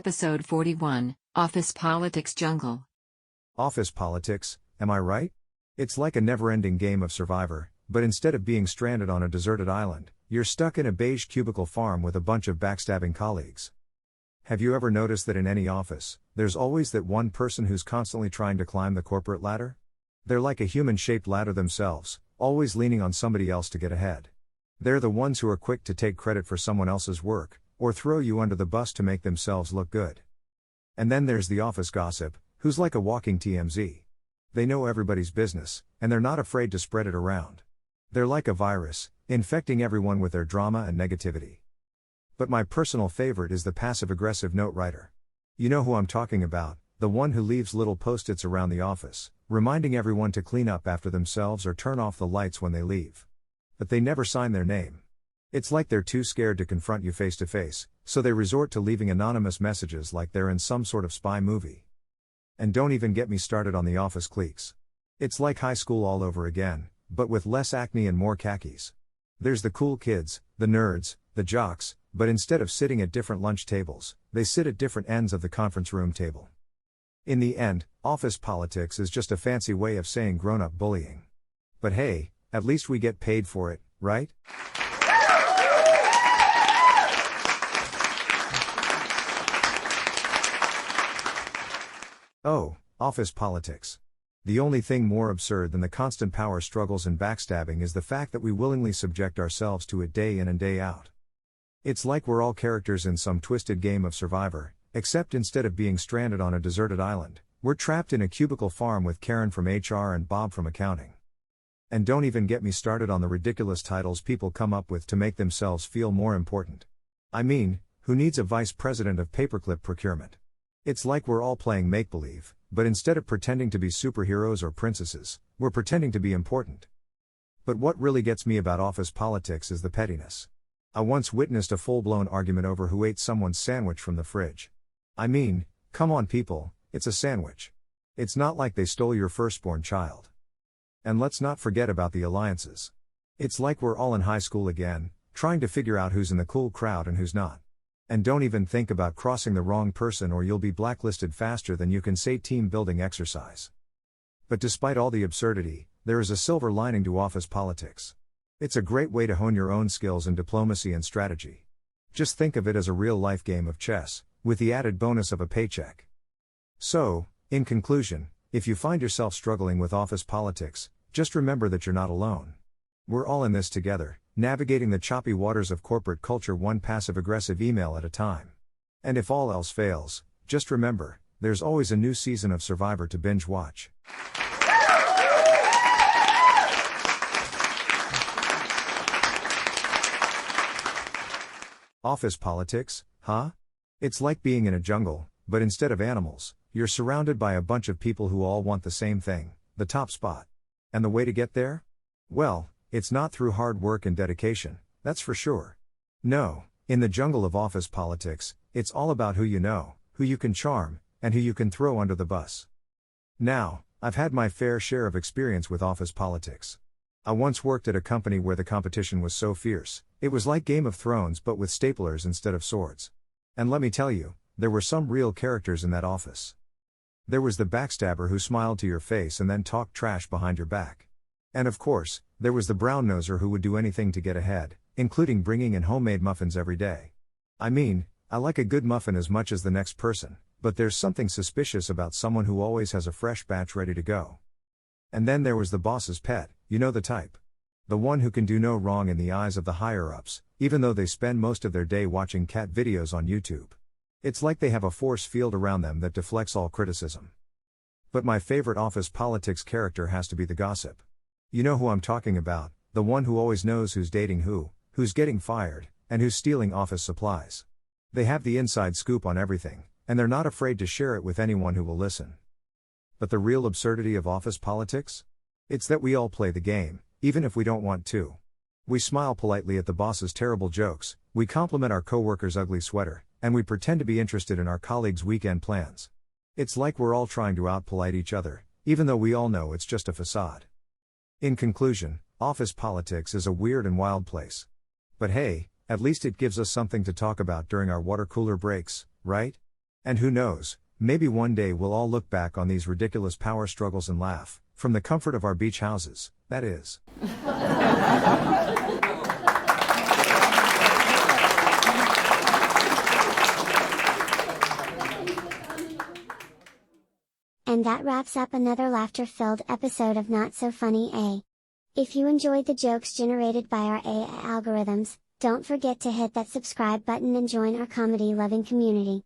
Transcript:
Episode 41, Office Politics Jungle. Office politics, am I right? It's like a never-ending game of Survivor, but instead of being stranded on a deserted island, you're stuck in a beige cubicle farm with a bunch of backstabbing colleagues. Have you ever noticed that in any office, there's always that one person who's constantly trying to climb the corporate ladder? They're like a human-shaped ladder themselves, always leaning on somebody else to get ahead. They're the ones who are quick to take credit for someone else's work, or throw you under the bus to make themselves look good. And then there's the office gossip, who's like a walking TMZ. They know everybody's business, and they're not afraid to spread it around. They're like a virus, infecting everyone with their drama and negativity. But my personal favorite is the passive-aggressive note writer. You know who I'm talking about, the one who leaves little post-its around the office, reminding everyone to clean up after themselves or turn off the lights when they leave. But they never sign their name. It's like they're too scared to confront you face to face, so they resort to leaving anonymous messages like they're in some sort of spy movie. And don't even get me started on the office cliques. It's like high school all over again, but with less acne and more khakis. There's the cool kids, the nerds, the jocks, but instead of sitting at different lunch tables, they sit at different ends of the conference room table. In the end, office politics is just a fancy way of saying grown-up bullying. But hey, at least we get paid for it, right? Oh, office politics. The only thing more absurd than the constant power struggles and backstabbing is the fact that we willingly subject ourselves to it day in and day out. It's like we're all characters in some twisted game of Survivor, except instead of being stranded on a deserted island, we're trapped in a cubicle farm with Karen from HR and Bob from accounting. And don't even get me started on the ridiculous titles people come up with to make themselves feel more important. I mean, who needs a vice president of paperclip procurement? It's like we're all playing make-believe, but instead of pretending to be superheroes or princesses, we're pretending to be important. But what really gets me about office politics is the pettiness. I once witnessed a full-blown argument over who ate someone's sandwich from the fridge. I mean, come on people, it's a sandwich. It's not like they stole your firstborn child. And let's not forget about the alliances. It's like we're all in high school again, trying to figure out who's in the cool crowd and who's not. And don't even think about crossing the wrong person or you'll be blacklisted faster than you can say team building exercise. But despite all the absurdity, there is a silver lining to office politics. It's a great way to hone your own skills in diplomacy and strategy. Just think of it as a real-life game of chess, with the added bonus of a paycheck. So, in conclusion, if you find yourself struggling with office politics, just remember that you're not alone. We're all in this together, navigating the choppy waters of corporate culture one passive-aggressive email at a time. And if all else fails, just remember, there's always a new season of Survivor to binge watch. Office politics, huh? It's like being in a jungle, but instead of animals, you're surrounded by a bunch of people who all want the same thing, the top spot. And the way to get there? Well, it's not through hard work and dedication, that's for sure. No, in the jungle of office politics, it's all about who you know, who you can charm, and who you can throw under the bus. Now, I've had my fair share of experience with office politics. I once worked at a company where the competition was so fierce, it was like Game of Thrones but with staplers instead of swords. And let me tell you, there were some real characters in that office. There was the backstabber who smiled to your face and then talked trash behind your back. And of course, there was the brown-noser who would do anything to get ahead, including bringing in homemade muffins every day. I mean, I like a good muffin as much as the next person, but there's something suspicious about someone who always has a fresh batch ready to go. And then there was the boss's pet, you know the type. The one who can do no wrong in the eyes of the higher-ups, even though they spend most of their day watching cat videos on YouTube. It's like they have a force field around them that deflects all criticism. But my favorite office politics character has to be the gossip. You know who I'm talking about, the one who always knows who's dating who's getting fired, and who's stealing office supplies. They have the inside scoop on everything, and they're not afraid to share it with anyone who will listen. But the real absurdity of office politics? It's that we all play the game, even if we don't want to. We smile politely at the boss's terrible jokes, we compliment our coworker's ugly sweater, and we pretend to be interested in our colleagues' weekend plans. It's like we're all trying to out-polite each other, even though we all know it's just a facade. In conclusion, office politics is a weird and wild place. But hey, at least it gives us something to talk about during our water cooler breaks, right? And who knows, maybe one day we'll all look back on these ridiculous power struggles and laugh, from the comfort of our beach houses, that is. And that wraps up another laughter-filled episode of Not So Funny A. If you enjoyed the jokes generated by our AI algorithms, don't forget to hit that subscribe button and join our comedy-loving community.